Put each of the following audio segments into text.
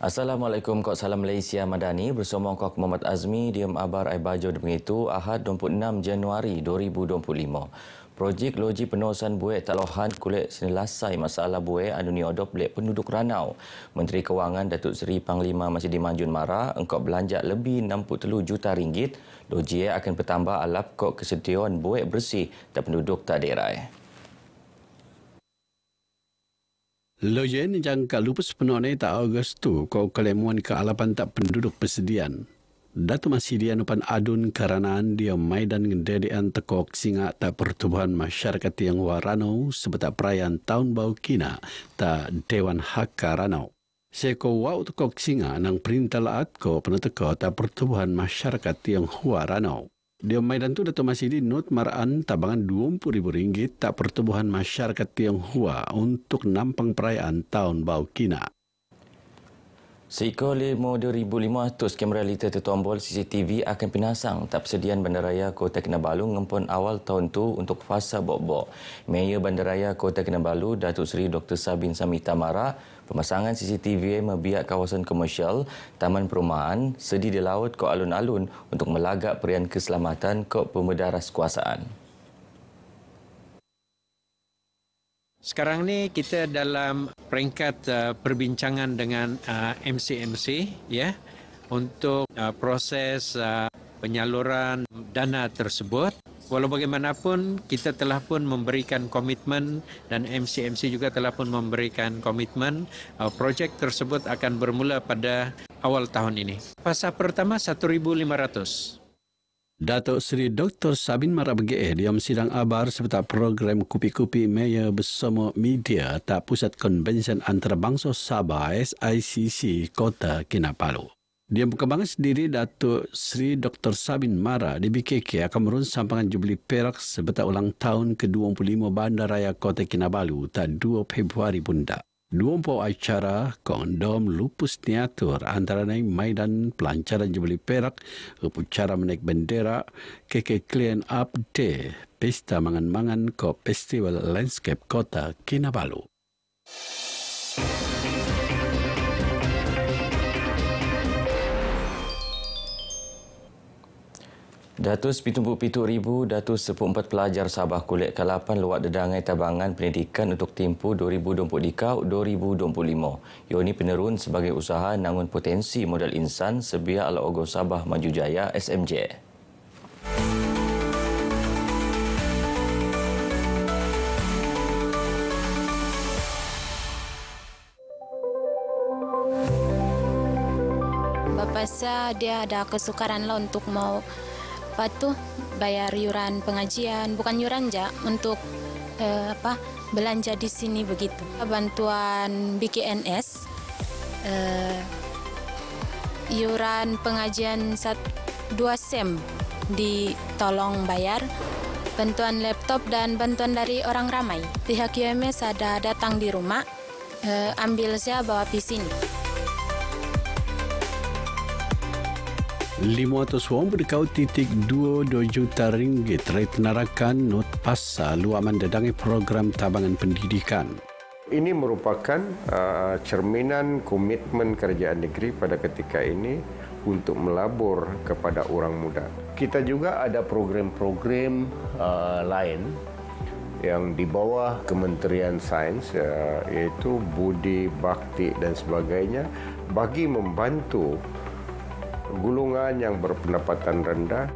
Assalamualaikum, Kok Salam Malaysia Madani bersama Kok Muhammad Azmi diam abar ai baju begitu Ahad 26 Januari 2025. Projek loji penuasan buih Talohan kulit senelasai masalah buih anu niodop lek penduduk Ranau. Menteri Kewangan Datuk Seri Panglima Masjid Manjun Mara engkau belanja lebih 63 juta ringgit. Loji akan bertambah alap kok kesediaan buih bersih dan penduduk tak derai. Lojen jangka lupus penone tak Agustu kau kelemuan ke alapan tak penduduk persediaan. Datu masih dia nupan adun karanaan dia maidan ngendedian tekok singa tak pertubuhan masyarakat yang warano sebetak perayaan tahun bau kina tak Dewan Hak Ranau. Seko wau tekok singa nang perintah laat ko peneteko tak pertubuhan masyarakat yang warano. Dia maidan tu Dato' Masidi not maraan tabangan RM20,000 tak pertubuhan masyarakat Tionghoa untuk nampang perayaan tahun bau kina. Seekor 2,500 kamera liter tertombol CCTV akan pinasang tak persediaan Bandaraya Kota Kinabalu ngempon awal tahun tu untuk fasa bok-bok. Mayor Bandaraya Kota Kinabalu Datuk Seri Dr. Sabin Samita Mara pemasangan CCTV membiak kawasan komersial, taman perumahan, sedi di laut ke alun-alun untuk melagak perian keselamatan ke pemedaras kuasaan. Sekarang ni kita dalam peringkat perbincangan dengan MCMC ya untuk proses penyaluran dana tersebut. Walau bagaimanapun kita telah pun memberikan komitmen dan MCMC juga telah pun memberikan komitmen projek tersebut akan bermula pada awal tahun ini. Fasa pertama 1,500. Datuk Seri Dr. Sabin Mara BGE diam sidang abar serta program Kupi-Kupi Mayor bersama media tak Pusat Konvensyen Antarabangsa Sabah SICC Kota Kinabalu. Dia perkembangan sendiri Datuk Seri Dr. Sabin Mara di BKK akan merun sampangan Jubli Perak sebetak ulang tahun ke-25 Bandaraya Kota Kinabalu tak 2 Februari bunda. 24 acara kondom lupus niatur antara naik maidan pelancaran Jubli Perak, upacara menaik bendera, KK Clean Up Day, pesta mangan-mangan ke Festival Landscape Kota Kinabalu. Datus 77,000 datus 14 pelajar Sabah kulit kalapan luat dedangai tabangan pendidikan untuk tempoh 2020-2025. Ioni penerun sebagai usaha nangun potensi modal insan sebiar ala Ogo Sabah Maju Jaya SMJ. Bapak saya dia ada kesukaran lah untuk mau bayar yuran pengajian, bukan yuran aja untuk belanja di sini begitu. Bantuan BKNS, yuran pengajian 2 sem ditolong bayar, bantuan laptop dan bantuan dari orang ramai. Pihak UMS ada datang di rumah, ambil saya bawa di sini. 500 wong berdekau .22 juta ringgit retenarakan not pasal luaman dadangi program tabangan pendidikan. Ini merupakan cerminan komitmen kerajaan negeri pada ketika ini untuk melabur kepada orang muda. Kita juga ada program-program lain yang di bawah Kementerian Sains iaitu Budi, Bakti dan sebagainya bagi membantu golongan yang berpendapatan rendah.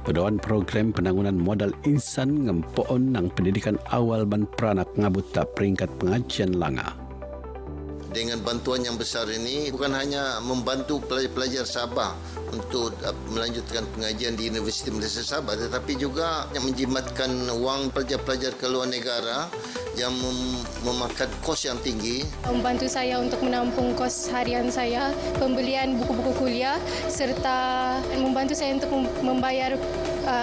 Pedoan program penanggunan modal insan ngempoon nang pendidikan awal ban peranak ngabut tak peringkat pengajian langa. Dengan bantuan yang besar ini bukan hanya membantu pelajar-pelajar Sabah untuk melanjutkan pengajian di Universiti Malaysia Sabah, tetapi juga menjimatkan wang pelajar-pelajar ke luar negara yang memakan kos yang tinggi. Membantu saya untuk menampung kos harian saya, pembelian buku-buku kuliah, serta membantu saya untuk membayar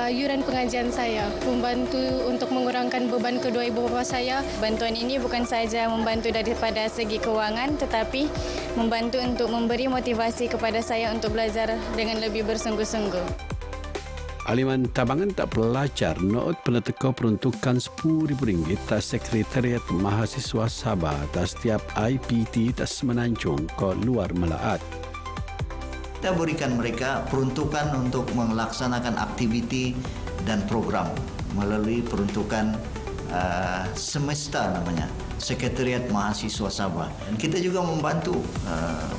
yuran pengajian saya, membantu untuk mengurangkan beban kedua ibu bapa saya. Bantuan ini bukan saja membantu daripada segi kewangan, tetapi membantu untuk memberi motivasi kepada saya untuk belajar dengan lebih bersungguh-sungguh. Aliman tabangan tak pelajar noot peneteko peruntukan RM10,000 tas Sekretariat Mahasiswa Sabah tas setiap IPT tas Semenanjung ke luar Melaat. Kita berikan mereka peruntukan untuk melaksanakan aktiviti dan program melalui peruntukan semesta namanya, Sekretariat Mahasiswa Sabah. Dan kita juga membantu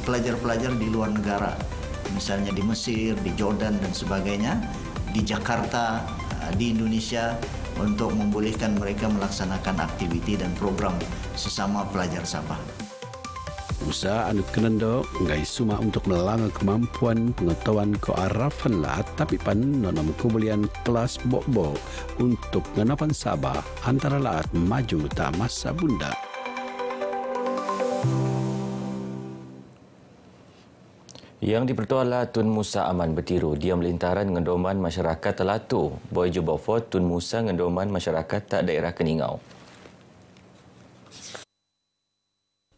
pelajar-pelajar di luar negara, misalnya di Mesir, di Jordan dan sebagainya, di Jakarta, di Indonesia, untuk membolehkan mereka melaksanakan aktiviti dan program sesama pelajar Sabah. Usaha anu kenendo ngai suma untuk melanggar kemampuan pengetahuan kearafan laat, tapi pan nonam kemulian kelas bok-bok untuk ngenapan Sabah antara laat maju tak masa bunda. Yang dipertuala Tun Musa Aman bertiru diam lintaran ngendoman masyarakat Telatu. Boy Jubofot Tun Musa ngendoman masyarakat tak daerah Keningau.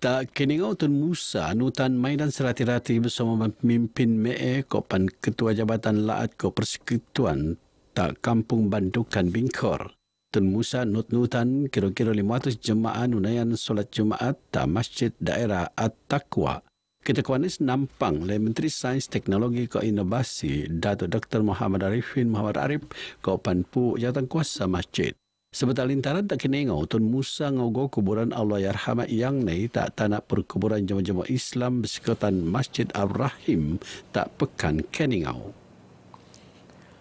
Tak Keningau Tun Musa nutan maidan serati-rati bersama pemimpin ME Kopan Ketua Jabatan Laat Ko Persekutuan tak Kampung Bandukan Bingkor. Tun Musa nutan kira-kira 500 jemaah nunayan solat Jumaat tak Masjid Daerah At-Taqwa. Kita kuanis nampang oleh Menteri Sains Teknologi ke Inovasi Datuk Dr. Muhammad Arifin Muhammad Arif ke Panpu Jawatan Kuasa Masjid. Sebentar lintaran tak Keningau, Tun Musa ngogo kuburan Allah Yarhamah yang ni tak tanak perkuburan jemaah-jemaah Islam bersekutan Masjid Ar-Rahim tak Pekan Keningau.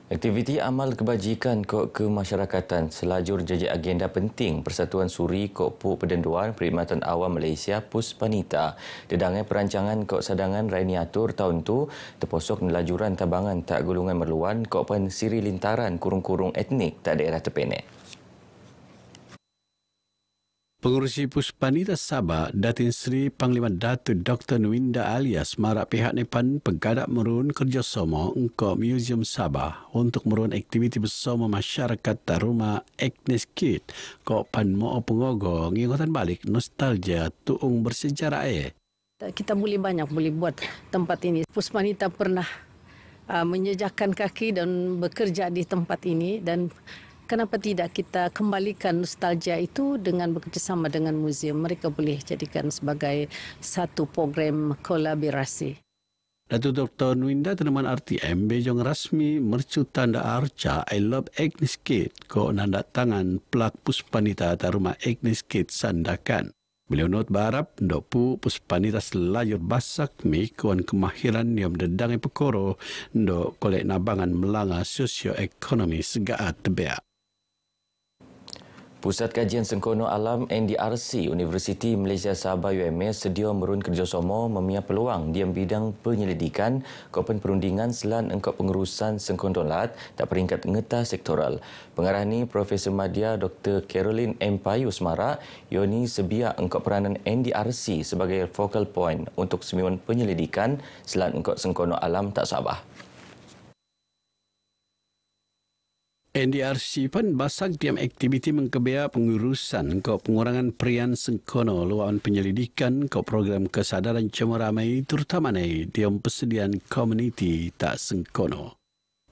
Aktiviti amal kebajikan kok kemasyarakatan selajur jadi agenda penting Persatuan Suri Kok Pu Perdenduan Perkhidmatan Awam Malaysia Puspanita. Dedangai perancangan kok sadangan rainiatur tahun tu terposok nelajuran tabangan tak gulungan merluan kok pen siri lintaran kurung-kurung etnik tak daerah terpenek. Pengurusi Puspanita Sabah, Datin Sri Panglima Datuk Dr. Nwinda alias marak pihak Nepan penggadak merun kerjasama untuk Museum Sabah untuk merun aktiviti bersama masyarakat Taruma Agnes Kid kok pan mo'o pengogo ngingatan balik nostalgia tuung bersejarah Kita boleh buat tempat ini. Puspanita pernah menjejakkan kaki dan bekerja di tempat ini, dan kenapa tidak kita kembalikan nostalgia itu dengan bekerjasama dengan museum. Mereka boleh jadikan sebagai satu program kolaborasi. Datuk Dr. Nwinda Tenaman RTM bejong rasmi mercu tanda arca I Love Agnes Kid ko nandak tangan plak Puspanita Taruma Agnes Kid Sandakan. Beliau not berharap ndopu Puspanita selajur basak mi kuan kemahiran yang dedangai pekoro ndok kolek nabangan melanga sosioekonomi segaat tebea. Pusat Kajian Sengkono Alam NDRC Universiti Malaysia Sabah UMS sedia merun kerjasama memia peluang diam bidang penyelidikan kopen perundingan selan engkau pengurusan sengkono lat tak peringkat ngeta sektoral. Pengarah ni Profesor Madya Dr. Caroline M. Payus Marak, Yoni sebia engkau peranan NDRC sebagai focal point untuk semiwan penyelidikan selan engkau sengkono alam tak Sabah. NDRC pun basak diam aktiviti mengkebea pengurusan ke pengurangan perian sengkono luahan penyelidikan ke program kesadaran jemaah ramai terutama diam persediaan komuniti tak sengkono.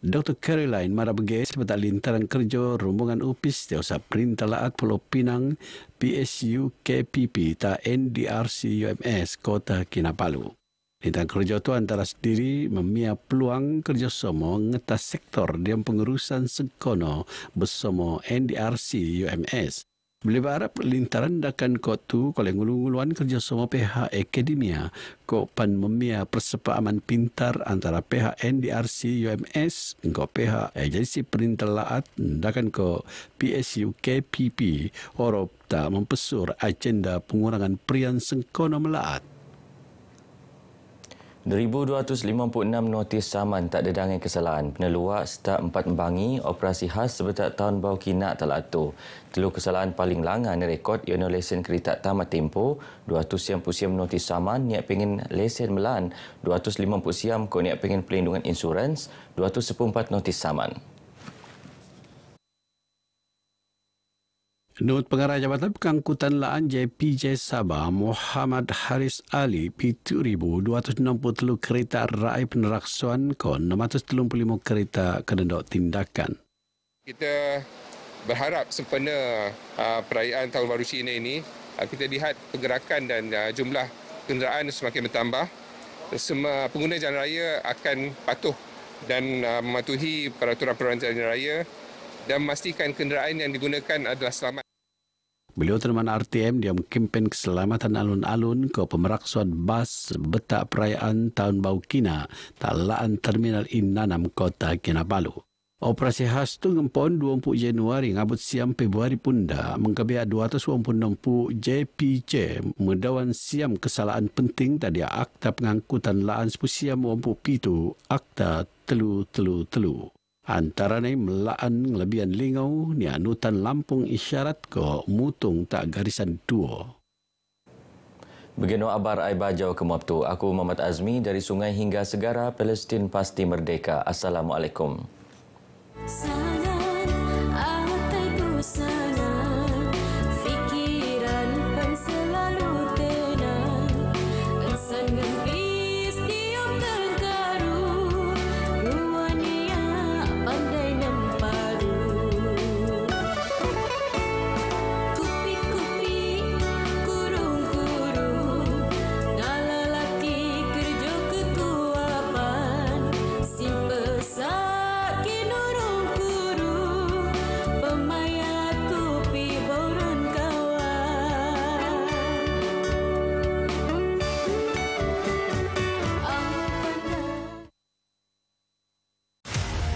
Dr. Caroline Marabege sebagai lintaran kerja rombongan upis Dewasa Perintah Laat Pulau Pinang PSU KPP tak NDRC UMS Kota Kinabalu. Lintaran kerja itu antara sendiri memia peluang kerjasama ngetas sektor diam pengurusan sengkono bersama NDRC UMS. Boleh berharap lintaran dakan kotu kalau ngulu-nguluan kerjasama pihak akademia kok pan memia persepakaman pintar antara pihak NDRC UMS dengan pihak agensi Perintah Laat dakan ko PSU KPP orang tak mempesur agenda pengurangan perian sengkono melaat. 2,256 notis saman tak dedangai kesalahan. Peneluak start 4 membangi operasi khas sebetak tahun bau kinak Telatu. Telur kesalahan paling langgan rekod ialah lesen kereta tamat tempoh, 200 siam notis saman niat pengen lesen melan, 250 siam kau niat pengen pelindungan insurans, 214 notis saman. Menurut Pengarah Jabatan Pengangkutan Laan JPJ Sabah, Muhammad Haris Ali, 7,263 kereta raih peneraksuan kon 635 kereta kena tindakan. Kita berharap sempena perayaan Tahun Baru Cina ini, kita lihat pergerakan dan jumlah kenderaan semakin bertambah. Semua pengguna jalan raya akan patuh dan mematuhi peraturan-peraturan jalan raya dan memastikan kenderaan yang digunakan adalah selamat. Beliau teman RTM dia kempen keselamatan alun-alun ke pemeraksuan bas betak perayaan Tahun Baru Kina talaan Terminal Innanam Kota Kinabalu. Operasi khas tu ngempon 20 Januari ngabut siam Februari punda mengkebiak 260 JPJ medawan siam kesalahan penting tadi Akta Pengangkutan Laan Sepusiam 27 Akta telu. Antara ni melaan ngelebihan lingau ni anutan Lampung isyarat ko mutung tak garisan 2. Begino abar ai bajau ke Mabtu. Aku Muhammad Azmi dari Sungai hingga Segara, Palestin pasti merdeka. Assalamualaikum.